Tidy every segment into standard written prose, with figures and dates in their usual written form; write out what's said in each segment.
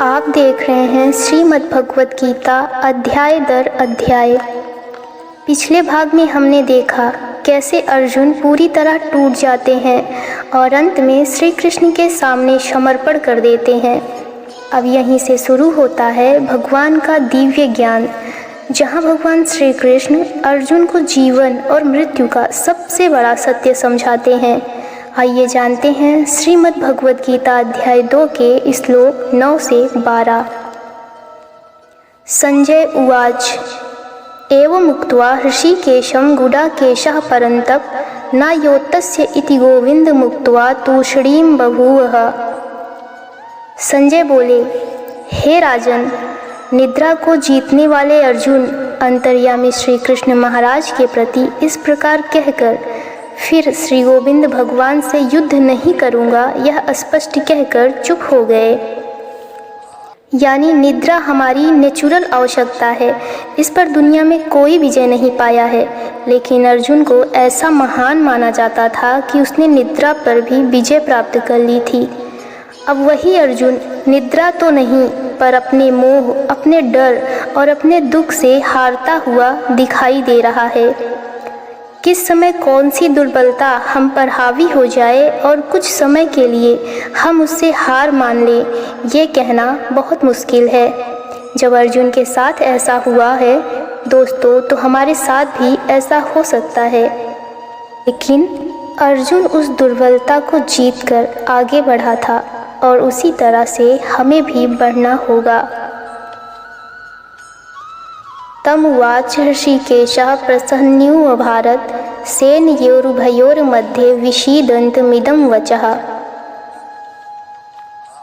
आप देख रहे हैं श्रीमद् भगवत गीता अध्याय दर अध्याय। पिछले भाग में हमने देखा कैसे अर्जुन पूरी तरह टूट जाते हैं और अंत में श्री कृष्ण के सामने समर्पण कर देते हैं। अब यहीं से शुरू होता है भगवान का दिव्य ज्ञान, जहाँ भगवान श्री कृष्ण अर्जुन को जीवन और मृत्यु का सबसे बड़ा सत्य समझाते हैं। आइए जानते हैं श्रीमद् भगवत गीता अध्याय 2 के श्लोक 9 से 12। संजय उवाच एवं उक्त्वा ऋषिकेशं गुडाकेशः परन्तप न योत्तस्य इति गोविंद मुक्त्वा तूष्णीं बभूवः। संजय बोले, हे राजन, निद्रा को जीतने वाले अर्जुन अंतर्यामी श्री कृष्ण महाराज के प्रति इस प्रकार कहकर फिर श्री गोविंद भगवान से युद्ध नहीं करूँगा यह स्पष्ट कहकर चुप हो गए। यानी निद्रा हमारी नेचुरल आवश्यकता है, इस पर दुनिया में कोई विजय नहीं पाया है। लेकिन अर्जुन को ऐसा महान माना जाता था कि उसने निद्रा पर भी विजय प्राप्त कर ली थी। अब वही अर्जुन निद्रा तो नहीं पर अपने मोह, अपने डर और अपने दुख से हारता हुआ दिखाई दे रहा है। किस समय कौन सी दुर्बलता हम पर हावी हो जाए और कुछ समय के लिए हम उससे हार मान लें, ये कहना बहुत मुश्किल है। जब अर्जुन के साथ ऐसा हुआ है दोस्तों, तो हमारे साथ भी ऐसा हो सकता है। लेकिन अर्जुन उस दुर्बलता को जीतकर आगे बढ़ा था और उसी तरह से हमें भी बढ़ना होगा। तम उवाच ऋषिकेशः प्रसन्न्युभारत सेनयोरुभयोर्मध्ये विषीदन्तमिदं वचः।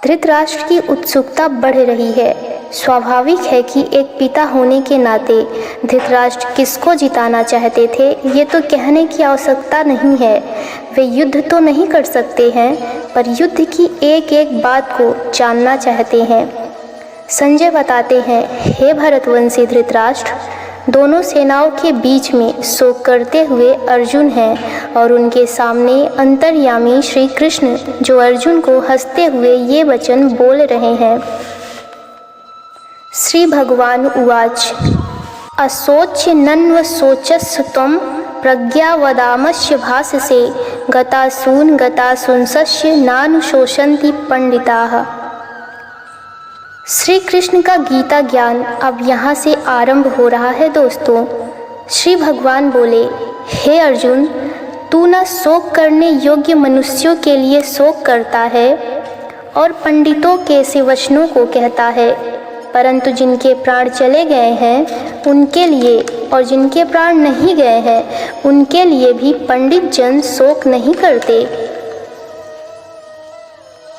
धृतराष्ट्र की उत्सुकता बढ़ रही है। स्वाभाविक है कि एक पिता होने के नाते धृतराष्ट्र किसको जिताना चाहते थे ये तो कहने की आवश्यकता नहीं है। वे युद्ध तो नहीं कर सकते हैं पर युद्ध की एक एक बात को जानना चाहते हैं। संजय बताते हैं, हे भरतवंशी धृतराष्ट्र, दोनों सेनाओं के बीच में शोक करते हुए अर्जुन हैं और उनके सामने अंतर्यामी श्री कृष्ण जो अर्जुन को हंसते हुए ये वचन बोल रहे हैं। श्री भगवान उवाच असोच्य नन्वसोचस्व त्वं प्रज्ञावदामस्य भाससे गतासूंसस्य नानुशोषन्ति पंडिताः। श्री कृष्ण का गीता ज्ञान अब यहाँ से आरंभ हो रहा है दोस्तों। श्री भगवान बोले, हे अर्जुन, तू न शोक करने योग्य मनुष्यों के लिए शोक करता है और पंडितों के से वचनों को कहता है, परंतु जिनके प्राण चले गए हैं उनके लिए और जिनके प्राण नहीं गए हैं उनके लिए भी पंडित जन शोक नहीं करते।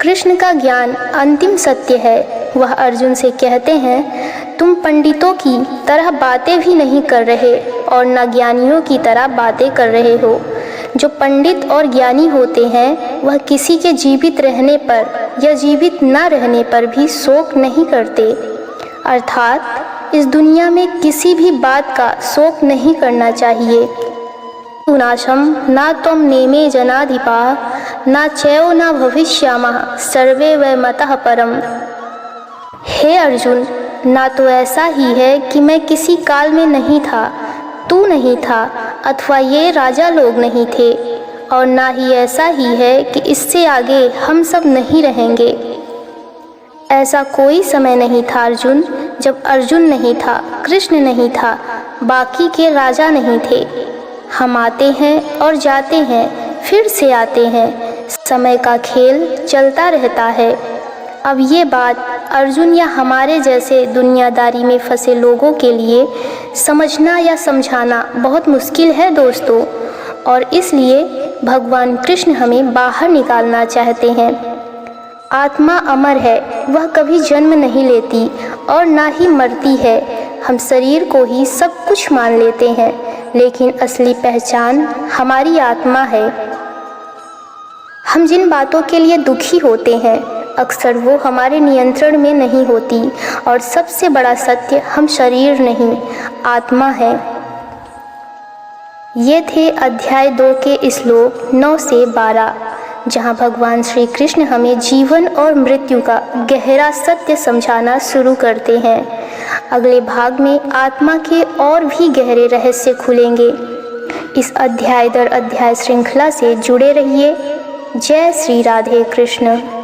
कृष्ण का ज्ञान अंतिम सत्य है। वह अर्जुन से कहते हैं, तुम पंडितों की तरह बातें भी नहीं कर रहे और न ज्ञानियों की तरह बातें कर रहे हो। जो पंडित और ज्ञानी होते हैं वह किसी के जीवित रहने पर या जीवित न रहने पर भी शोक नहीं करते। अर्थात इस दुनिया में किसी भी बात का शोक नहीं करना चाहिए। नाशम न त्वं नेमे जनाधिपाः न चैव न भविष्यामः सर्वे वै मतः परम। हे अर्जुन, ना तो ऐसा ही है कि मैं किसी काल में नहीं था, तू नहीं था अथवा ये राजा लोग नहीं थे, और ना ही ऐसा ही है कि इससे आगे हम सब नहीं रहेंगे। ऐसा कोई समय नहीं था अर्जुन जब अर्जुन नहीं था, कृष्ण नहीं था, बाकी के राजा नहीं थे। हम आते हैं और जाते हैं, फिर से आते हैं, समय का खेल चलता रहता है। अब ये बात अर्जुन या हमारे जैसे दुनियादारी में फंसे लोगों के लिए समझना या समझाना बहुत मुश्किल है दोस्तों, और इसलिए भगवान कृष्ण हमें बाहर निकालना चाहते हैं। आत्मा अमर है, वह कभी जन्म नहीं लेती और ना ही मरती है। हम शरीर को ही सब कुछ मान लेते हैं, लेकिन असली पहचान हमारी आत्मा है। हम जिन बातों के लिए दुखी होते हैं अक्सर वो हमारे नियंत्रण में नहीं होती, और सबसे बड़ा सत्य हम शरीर नहीं, आत्मा है। ये थे अध्याय 2 के श्लोक 9 से 12। जहां भगवान श्री कृष्ण हमें जीवन और मृत्यु का गहरा सत्य समझाना शुरू करते हैं। अगले भाग में आत्मा के और भी गहरे रहस्य खुलेंगे। इस अध्याय दर अध्याय श्रृंखला से जुड़े रहिए। जय श्री राधे कृष्ण।